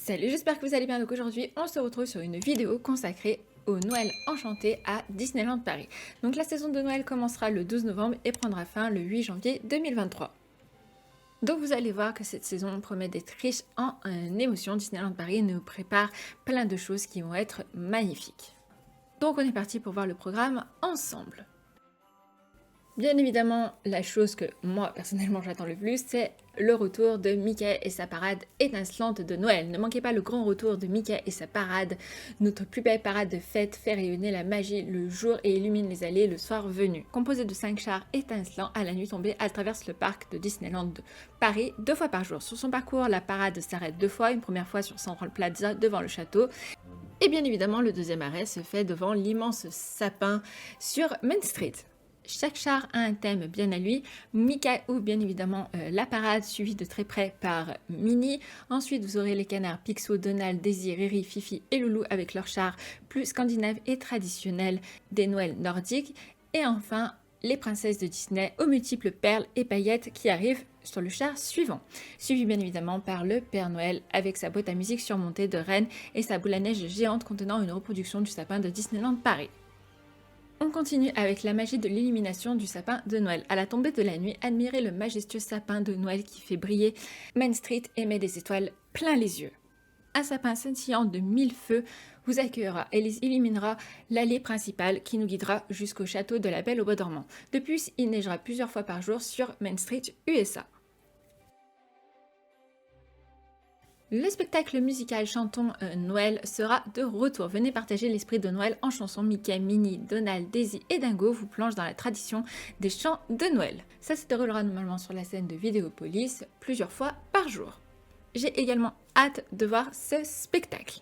Salut, j'espère que vous allez bien. Donc aujourd'hui, on se retrouve sur une vidéo consacrée au Noël enchanté à Disneyland Paris. Donc la saison de Noël commencera le 12 novembre et prendra fin le 8 janvier 2023. Donc vous allez voir que cette saison promet d'être riche en émotions. Disneyland Paris nous prépare plein de choses qui vont être magnifiques. Donc on est parti pour voir le programme ensemble. Bien évidemment, la chose que moi personnellement j'attends le plus, c'est le retour de Mickey et sa parade étincelante de Noël. Ne manquez pas le grand retour de Mickey et sa parade, notre plus belle parade de fête, fait rayonner la magie le jour et illumine les allées le soir venu. Composée de 5 chars étincelants à la nuit tombée, elle traverse le parc de Disneyland de Paris 2 fois par jour. Sur son parcours, la parade s'arrête 2 fois, une première fois sur Central Plaza devant le château. Et bien évidemment, le deuxième arrêt se fait devant l'immense sapin sur Main Street. Chaque char a un thème bien à lui. Mickey ouvre bien évidemment la parade, suivie de très près par Minnie. Ensuite, vous aurez les canards Picsou, Donald, Daisy, Riri, Fifi et Loulou avec leurs chars plus scandinaves et traditionnels des Noëls nordiques. Et enfin, les princesses de Disney aux multiples perles et paillettes qui arrivent sur le char suivant. Suivi bien évidemment par le Père Noël avec sa boîte à musique surmontée de rennes et sa boule à neige géante contenant une reproduction du sapin de Disneyland Paris. On continue avec la magie de l'illumination du sapin de Noël. À la tombée de la nuit, admirez le majestueux sapin de Noël qui fait briller Main Street et met des étoiles plein les yeux. Un sapin scintillant de 1000 feux vous accueillera et les illuminera l'allée principale qui nous guidera jusqu'au château de la Belle au Bois dormant. De plus, il neigera plusieurs fois par jour sur Main Street, USA. Le spectacle musical Chantons Noël sera de retour. Venez partager l'esprit de Noël en chansons. Mickey, Minnie, Donald, Daisy et Dingo vous plongent dans la tradition des chants de Noël. Ça se déroulera normalement sur la scène de Vidéopolis plusieurs fois par jour. J'ai également hâte de voir ce spectacle.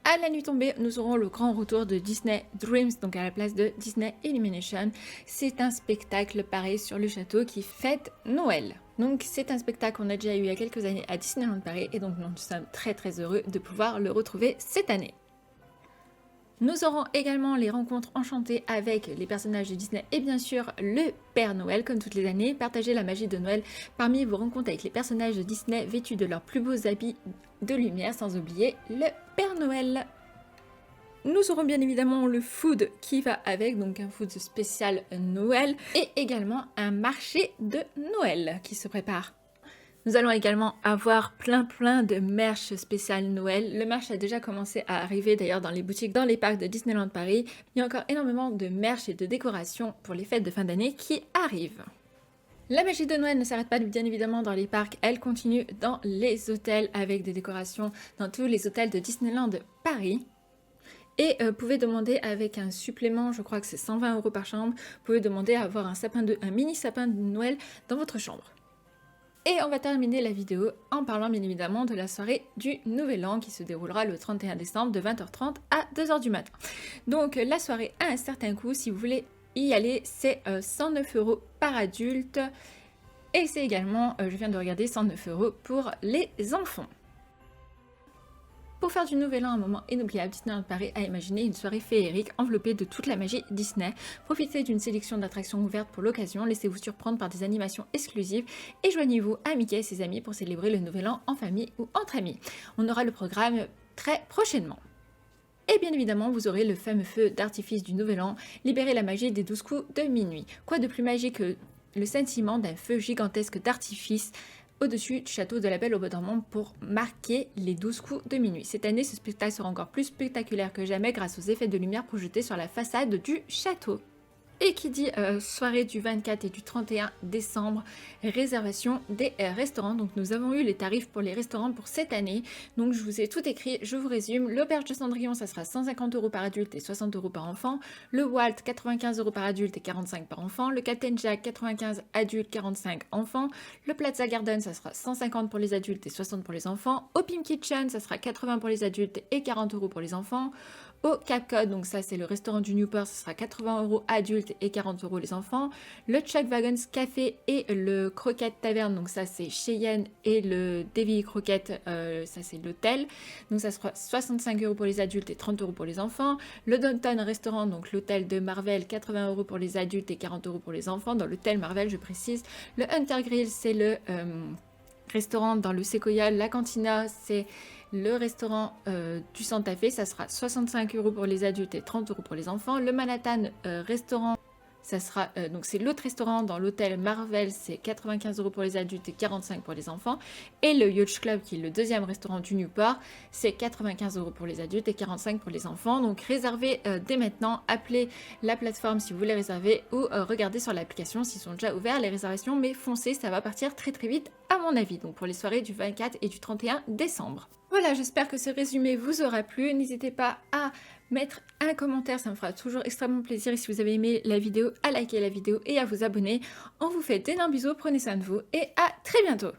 À la nuit tombée, nous aurons le grand retour de Disney Dreams, donc à la place de Disney Illumination. C'est un spectacle pareil sur le château qui fête Noël. Donc c'est un spectacle qu'on a déjà eu il y a quelques années à Disneyland Paris et donc nous sommes très heureux de pouvoir le retrouver cette année. Nous aurons également les rencontres enchantées avec les personnages de Disney et bien sûr le Père Noël comme toutes les années. Partagez la magie de Noël parmi vos rencontres avec les personnages de Disney vêtus de leurs plus beaux habits de lumière, sans oublier le Père Noël. Nous aurons bien évidemment le food qui va avec, donc un food spécial Noël et également un marché de Noël qui se prépare. Nous allons également avoir plein de merch spécial Noël. Le merch a déjà commencé à arriver d'ailleurs dans les boutiques, dans les parcs de Disneyland Paris. Il y a encore énormément de merch et de décorations pour les fêtes de fin d'année qui arrivent. La magie de Noël ne s'arrête pas bien évidemment dans les parcs, elle continue dans les hôtels avec des décorations dans tous les hôtels de Disneyland Paris. Et vous pouvez demander avec un supplément, je crois que c'est 120 € par chambre, vous pouvez demander à avoir un mini sapin de Noël dans votre chambre. Et on va terminer la vidéo en parlant bien évidemment de la soirée du Nouvel An qui se déroulera le 31 décembre de 20h30 à 2h du matin. Donc la soirée a un certain coût, si vous voulez y aller, c'est 109 € par adulte. Et c'est également, je viens de regarder, 109 € pour les enfants. Pour faire du Nouvel An un moment inoubliable, Disneyland Paris a imaginé une soirée féerique enveloppée de toute la magie Disney. Profitez d'une sélection d'attractions ouvertes pour l'occasion, laissez-vous surprendre par des animations exclusives et joignez-vous à Mickey et ses amis pour célébrer le Nouvel An en famille ou entre amis. On aura le programme très prochainement. Et bien évidemment, vous aurez le fameux feu d'artifice du Nouvel An, libérer la magie des 12 coups de minuit. Quoi de plus magique que le sentiment d'un feu gigantesque d'artifice au-dessus du château de la Belle au Bois dormant pour marquer les 12 coups de minuit. Cette année, ce spectacle sera encore plus spectaculaire que jamais grâce aux effets de lumière projetés sur la façade du château. Et qui dit soirée du 24 et du 31 décembre, réservation des restaurants. Donc nous avons eu les tarifs pour les restaurants pour cette année. Donc je vous ai tout écrit, je vous résume. L'auberge de Cendrillon, ça sera 150 € par adulte et 60 € par enfant. Le Walt, 95 € par adulte et 45 € par enfant. Le Captain Jack, 95 adultes, 45 enfants. Le Plaza Garden, ça sera 150 pour les adultes et 60 pour les enfants. Au Pim Kitchen, ça sera 80 pour les adultes et 40 € pour les enfants. Au Cap Cod, donc ça c'est le restaurant du Newport, ce sera 80 € adultes et 40 € les enfants. Le Chuck Wagons Café et le Croquette Taverne, donc ça c'est Cheyenne et le Davy Croquette, ça c'est l'hôtel. Donc ça sera 65 € pour les adultes et 30 € pour les enfants. Le Downtown Restaurant, donc l'hôtel de Marvel, 80 € pour les adultes et 40 € pour les enfants. Dans l'hôtel Marvel, je précise. Le Hunter Grill, c'est le restaurant dans le Sequoia, la Cantina, c'est le restaurant du Santa Fe, ça sera 65 € pour les adultes et 30 € pour les enfants. Le Manhattan restaurant, ça sera donc c'est l'autre restaurant dans l'hôtel Marvel, c'est 95 € pour les adultes et 45 € pour les enfants. Et le Yacht Club, qui est le deuxième restaurant du Newport, c'est 95 € pour les adultes et 45 € pour les enfants. Donc réservez dès maintenant, appelez la plateforme si vous voulez réserver ou regardez sur l'application s'ils sont déjà ouverts les réservations, mais foncez, ça va partir très très vite à mon avis, donc pour les soirées du 24 et du 31 décembre. Voilà, j'espère que ce résumé vous aura plu. N'hésitez pas à mettre un commentaire, ça me fera toujours extrêmement plaisir. Et si vous avez aimé la vidéo, à liker la vidéo et à vous abonner. On vous fait d'énormes bisous, prenez soin de vous et à très bientôt.